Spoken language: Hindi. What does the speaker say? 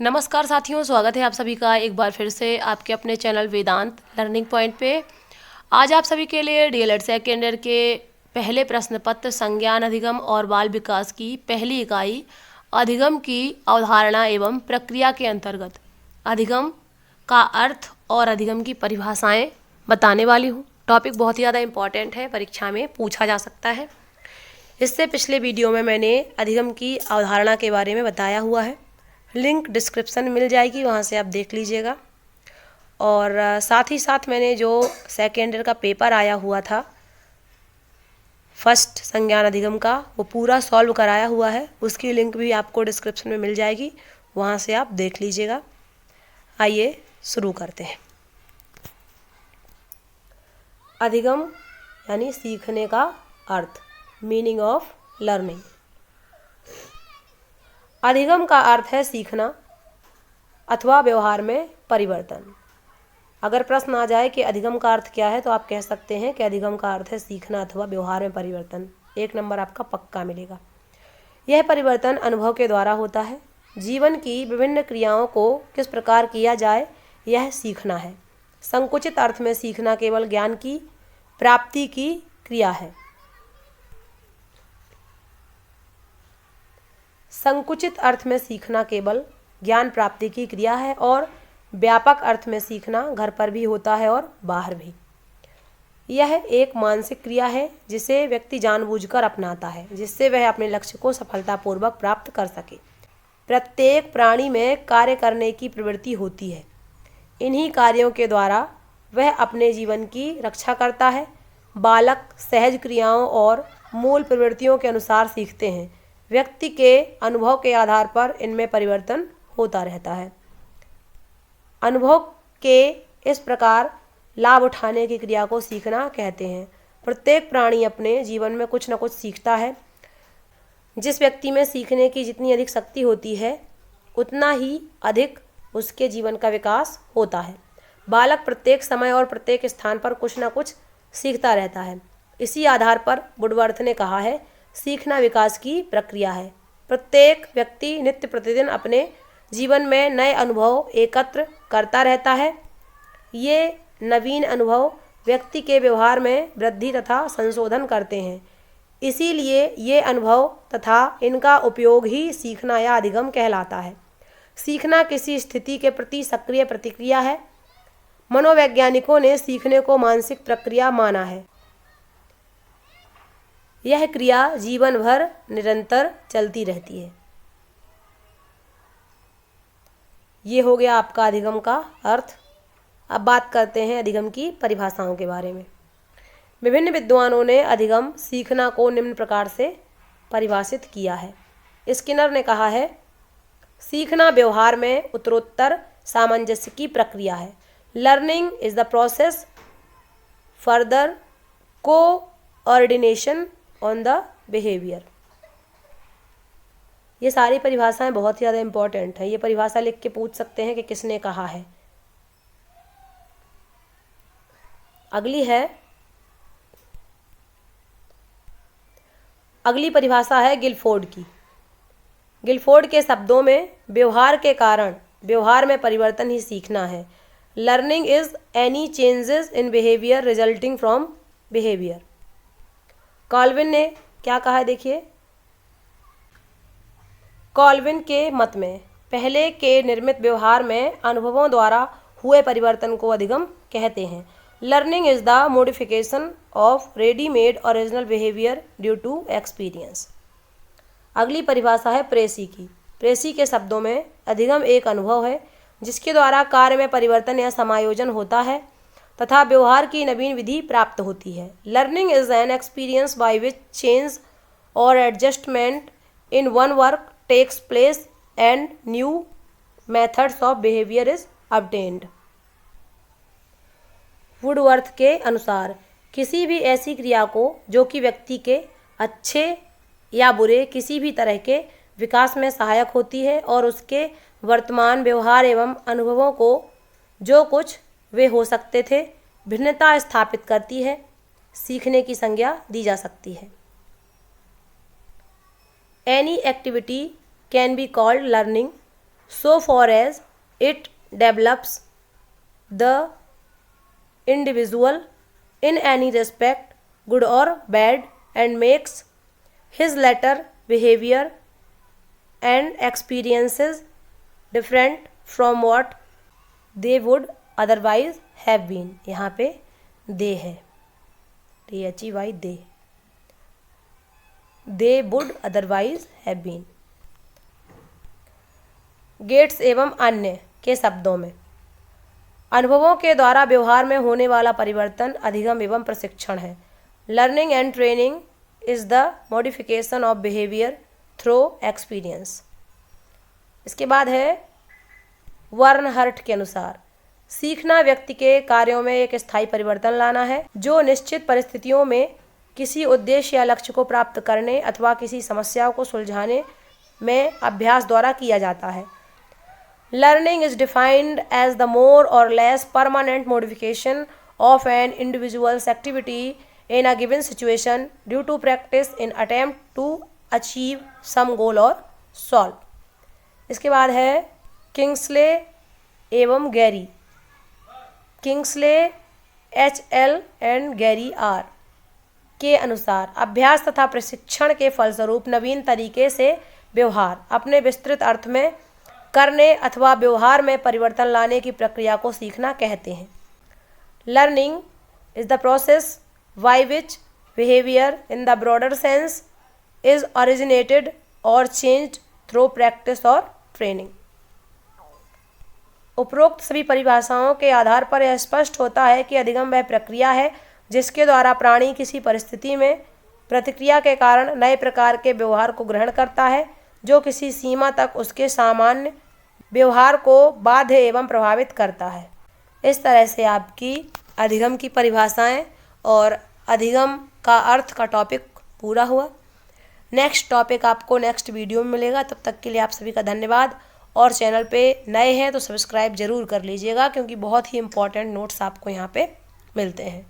नमस्कार साथियों, स्वागत है आप सभी का एक बार फिर से आपके अपने चैनल वेदांत लर्निंग पॉइंट पे। आज आप सभी के लिए डीएलएड सेकेंड ईयर के पहले प्रश्न पत्र संज्ञान अधिगम और बाल विकास की पहली इकाई अधिगम की अवधारणा एवं प्रक्रिया के अंतर्गत अधिगम का अर्थ और अधिगम की परिभाषाएं बताने वाली हूँ। टॉपिक बहुत ही ज़्यादा इम्पॉर्टेंट है, परीक्षा में पूछा जा सकता है। इससे पिछले वीडियो में मैंने अधिगम की अवधारणा के बारे में बताया हुआ है, लिंक डिस्क्रिप्शन मिल जाएगी, वहाँ से आप देख लीजिएगा। और साथ ही साथ मैंने जो सेकेंड ईयर का पेपर आया हुआ था फर्स्ट संज्ञान अधिगम का, वो पूरा सॉल्व कराया हुआ है, उसकी लिंक भी आपको डिस्क्रिप्शन में मिल जाएगी, वहाँ से आप देख लीजिएगा। आइए शुरू करते हैं। अधिगम यानी सीखने का अर्थ, मीनिंग ऑफ लर्निंग। अधिगम का अर्थ है सीखना अथवा व्यवहार में परिवर्तन। अगर प्रश्न आ जाए कि अधिगम का अर्थ क्या है, तो आप कह सकते हैं कि अधिगम का अर्थ है सीखना अथवा व्यवहार में परिवर्तन। 1 नंबर आपका पक्का मिलेगा। यह परिवर्तन अनुभव के द्वारा होता है। जीवन की विभिन्न क्रियाओं को किस प्रकार किया जाए, यह सीखना है। संकुचित अर्थ में सीखना केवल ज्ञान की प्राप्ति की क्रिया है। संकुचित अर्थ में सीखना केवल ज्ञान प्राप्ति की क्रिया है और व्यापक अर्थ में सीखना घर पर भी होता है और बाहर भी। यह एक मानसिक क्रिया है जिसे व्यक्ति जानबूझकर अपनाता है, जिससे वह अपने लक्ष्य को सफलतापूर्वक प्राप्त कर सके। प्रत्येक प्राणी में कार्य करने की प्रवृत्ति होती है। इन्हीं कार्यों के द्वारा वह अपने जीवन की रक्षा करता है। बालक सहज क्रियाओं और मूल प्रवृत्तियों के अनुसार सीखते हैं। व्यक्ति के अनुभव के आधार पर इनमें परिवर्तन होता रहता है। अनुभव के इस प्रकार लाभ उठाने की क्रिया को सीखना कहते हैं। प्रत्येक प्राणी अपने जीवन में कुछ न कुछ सीखता है। जिस व्यक्ति में सीखने की जितनी अधिक शक्ति होती है, उतना ही अधिक उसके जीवन का विकास होता है। बालक प्रत्येक समय और प्रत्येक स्थान पर कुछ न कुछ सीखता रहता है। इसी आधार पर वुडवर्थ ने कहा है, सीखना विकास की प्रक्रिया है। प्रत्येक व्यक्ति नित्य प्रतिदिन अपने जीवन में नए अनुभव एकत्र करता रहता है। ये नवीन अनुभव व्यक्ति के व्यवहार में वृद्धि तथा संशोधन करते हैं। इसीलिए ये अनुभव तथा इनका उपयोग ही सीखना या अधिगम कहलाता है। सीखना किसी स्थिति के प्रति सक्रिय प्रतिक्रिया है। मनोवैज्ञानिकों ने सीखने को मानसिक प्रक्रिया माना है। यह क्रिया जीवन भर निरंतर चलती रहती है। ये हो गया आपका अधिगम का अर्थ। अब बात करते हैं अधिगम की परिभाषाओं के बारे में। विभिन्न विद्वानों ने अधिगम सीखना को निम्न प्रकार से परिभाषित किया है। स्किनर ने कहा है, सीखना व्यवहार में उत्तरोत्तर सामंजस्य की प्रक्रिया है। Learning is the process further coordination on the behaviour. ये सारी परिभाषाएं बहुत ही ज़्यादा इम्पॉर्टेंट है। ये परिभाषा लिख के पूछ सकते हैं कि किसने कहा है। अगली परिभाषा है गिलफोर्ड की। गिलफोर्ड के शब्दों में व्यवहार के कारण व्यवहार में परिवर्तन ही सीखना है। Learning is any changes in behaviour resulting from behaviour. Colvin ने क्या कहा है, देखिए। कॉल्विन के मत में पहले के निर्मित व्यवहार में अनुभवों द्वारा हुए परिवर्तन को अधिगम कहते हैं। Learning is the modification of readymade original behaviour due to experience. अगली परिभाषा है प्रेसी की। प्रेसी के शब्दों में अधिगम एक अनुभव है जिसके द्वारा कार्य में परिवर्तन या समायोजन होता है तथा व्यवहार की नवीन विधि प्राप्त होती है। Learning is an experience by which change or adjustment in one work takes place and new methods of behaviour is obtained. Woodworth के अनुसार किसी भी ऐसी क्रिया को जो कि व्यक्ति के अच्छे या बुरे किसी भी तरह के विकास में सहायक होती है और उसके वर्तमान व्यवहार एवं अनुभवों को जो कुछ वे हो सकते थे भिन्नता स्थापित करती है, सीखने की संज्ञा दी जा सकती है। Any activity can be called learning so far as it develops the individual in any respect, good or bad, and makes his later behavior and experiences different from what they would otherwise have been। यहाँ पे they है, THEY they would otherwise have been। Gates एवं अन्य के शब्दों में, अनुभवों के द्वारा व्यवहार में होने वाला परिवर्तन अधिगम एवं प्रशिक्षण है। Learning and training is the modification of behaviour through experience. इसके बाद है वर्नहर्ट के अनुसार, सीखना व्यक्ति के कार्यों में एक स्थायी परिवर्तन लाना है जो निश्चित परिस्थितियों में किसी उद्देश्य या लक्ष्य को प्राप्त करने अथवा किसी समस्या को सुलझाने में अभ्यास द्वारा किया जाता है। Learning is defined as the more or less permanent modification of an individual's activity in a given situation due to practice in attempt to achieve some goal or solve। इसके बाद है किंग्सले एवं Gary, Kingsley HL and Gary R के अनुसार अभ्यास तथा प्रशिक्षण के फलस्वरूप नवीन तरीके से व्यवहार अपने विस्तृत अर्थ में करने अथवा व्यवहार में परिवर्तन लाने की प्रक्रिया को सीखना कहते हैं। Learning is the process by which behaviour in the broader sense is originated और चेंज्ड थ्रू प्रैक्टिस और ट्रेनिंग। उपरोक्त सभी परिभाषाओं के आधार पर यह स्पष्ट होता है कि अधिगम वह प्रक्रिया है जिसके द्वारा प्राणी किसी परिस्थिति में प्रतिक्रिया के कारण नए प्रकार के व्यवहार को ग्रहण करता है जो किसी सीमा तक उसके सामान्य व्यवहार को बाध्य एवं प्रभावित करता है। इस तरह से आपकी अधिगम की परिभाषाएं और अधिगम का अर्थ का टॉपिक पूरा हुआ। नेक्स्ट टॉपिक आपको नेक्स्ट वीडियो में मिलेगा। तब तक के लिए आप सभी का धन्यवाद, और चैनल पे नए हैं तो सब्सक्राइब जरूर कर लीजिएगा क्योंकि बहुत ही इंपॉर्टेंट नोट्स आपको यहाँ पे मिलते हैं।